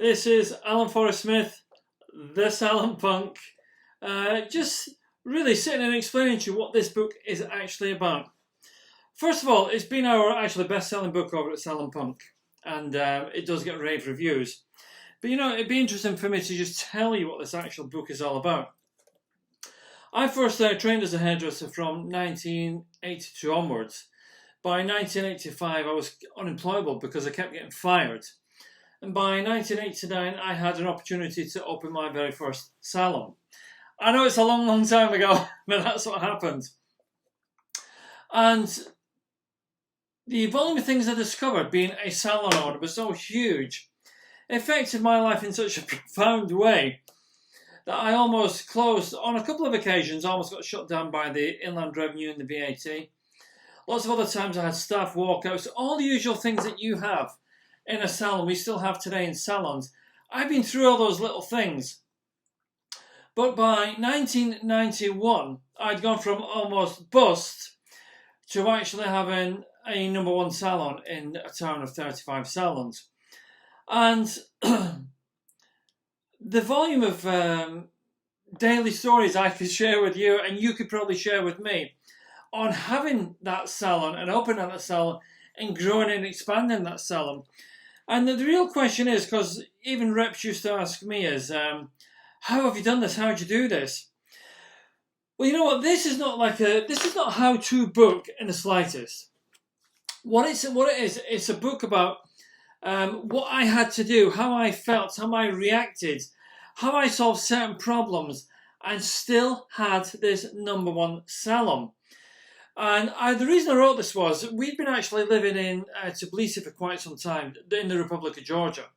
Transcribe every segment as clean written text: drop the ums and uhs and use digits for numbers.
This is Alan Forrest Smith, the Salon Punk, just really sitting and explaining to you what this book is actually about. First of all, it's been our actually best-selling book over at Salon Punk, and it does get rave reviews. But it'd be interesting for me to just tell you what this actual book is all about. I first trained as a hairdresser from 1982 onwards. By 1985, I was unemployable because I kept getting fired. And by 1989, I had an opportunity to open my very first salon. I know it's a long, long time ago, but that's what happened. And the volume of things I discovered being a salon owner was so huge, it affected my life in such a profound way that I almost closed, on a couple of occasions, almost got shut down by the Inland Revenue and the VAT. Lots of other times I had staff walkouts, all the usual things that you have in a salon, we still have today in salons. I've been through all those little things. But by 1991, I'd gone from almost bust to actually having a #1 salon in a town of 35 salons. And the volume of daily stories I could share with you, and you could probably share with me, on having that salon and opening that salon and growing and expanding that salon. And the real question is, because even reps used to ask me, is how have you done this? How did you do this? Well, you know what? This is not a how-to book in the slightest. What it is, it's a book about what I had to do, how I felt, how I reacted, how I solved certain problems, and still had this #1 salon. And the reason I wrote this was, we've been actually living in Tbilisi for quite some time, in the Republic of Georgia.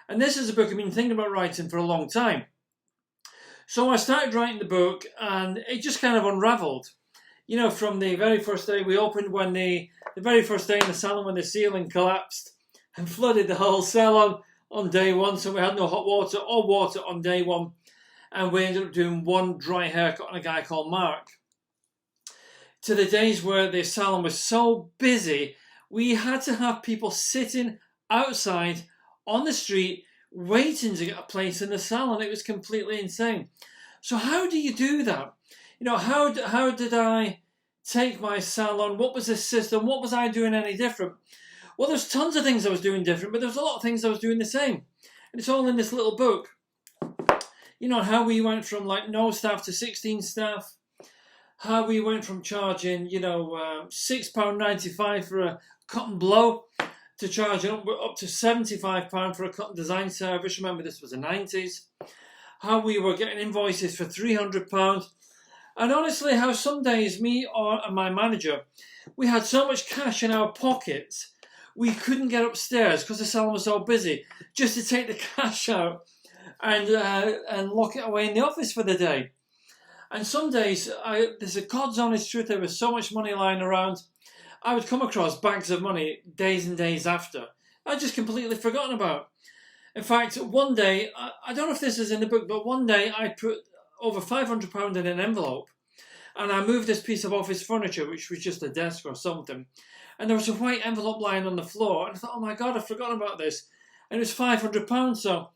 And this is a book I've been thinking about writing for a long time. So I started writing the book, and it just kind of unraveled. From the very first day we opened, when the very first day in the salon, when the ceiling collapsed and flooded the whole salon on day one, so we had no hot water or water on day one. And we ended up doing one dry haircut on a guy called Mark. To the days where the salon was so busy, we had to have people sitting outside on the street waiting to get a place in the salon. It was completely insane. So how do you do that? How did I take my salon? What was the system? What was I doing any different? Well, there's tons of things I was doing different, but there's a lot of things I was doing the same. And it's all in this little book. How we went from no staff to 16 staff. How we went from charging, £6.95 for a cut and blow to charging up to £75 for a cut and design service. Remember, this was the 90s. How we were getting invoices for £300. And honestly, how some days me and my manager, we had so much cash in our pockets, we couldn't get upstairs because the salon was so busy, just to take the cash out and lock it away in the office for the day. And some days, there's a God's honest truth, there was so much money lying around, I would come across bags of money days and days after. I'd just completely forgotten about. In fact, one day, I don't know if this is in the book, but one day I put over £500 in an envelope, and I moved this piece of office furniture, which was just a desk or something, and there was a white envelope lying on the floor, and I thought, oh my God, I've forgotten about this. And it was £500, so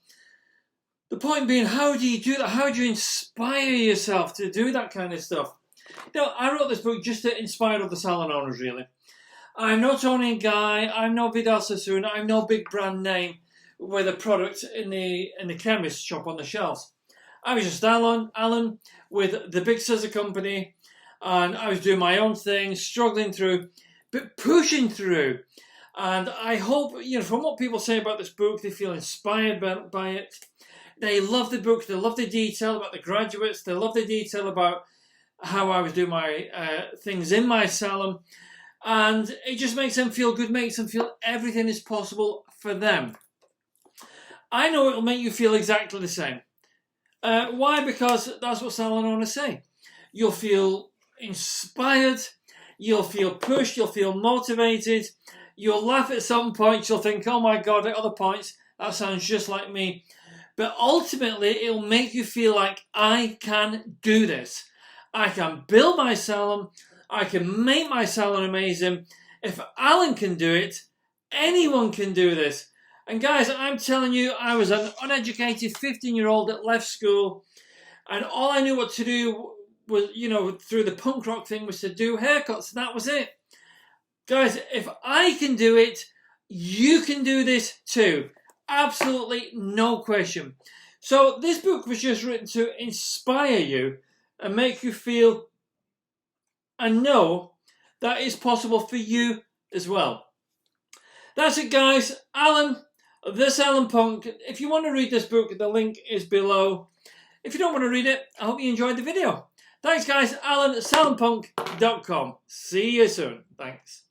the point being, how do you do that? How do you inspire yourself to do that kind of stuff? I wrote this book just to inspire other salon owners, really. I'm no Tony Guy, I'm no Vidal Sassoon, I'm no big brand name with a product in the chemist shop on the shelves. I was just Alan with the big scissor company, and I was doing my own thing, struggling through, but pushing through. And I hope, from what people say about this book, they feel inspired by it. They love the book, they love the detail about the graduates, they love the detail about how I was doing my things in my salon. And it just makes them feel good, makes them feel everything is possible for them. I know it'll make you feel exactly the same. Why? Because that's what salon owners say. You'll feel inspired, you'll feel pushed, you'll feel motivated, you'll laugh at some points, you'll think, oh my God, at other points, that sounds just like me. But ultimately, it'll make you feel like, I can do this. I can build my salon. I can make my salon amazing. If Alan can do it, anyone can do this. And guys, I'm telling you, I was an uneducated 15-year-old that left school, and all I knew what to do was, you know, through the punk rock thing, was to do haircuts, and that was it. Guys, if I can do it, you can do this too. Absolutely no question. So this book was just written to inspire you and make you feel and know that it's possible for you as well. That's it, guys. Alan, the Salon Punk. If you want to read this book, the link is below. If you don't want to read it, I hope you enjoyed the video. Thanks, guys. Alan at salonpunk.com. See you soon. Thanks.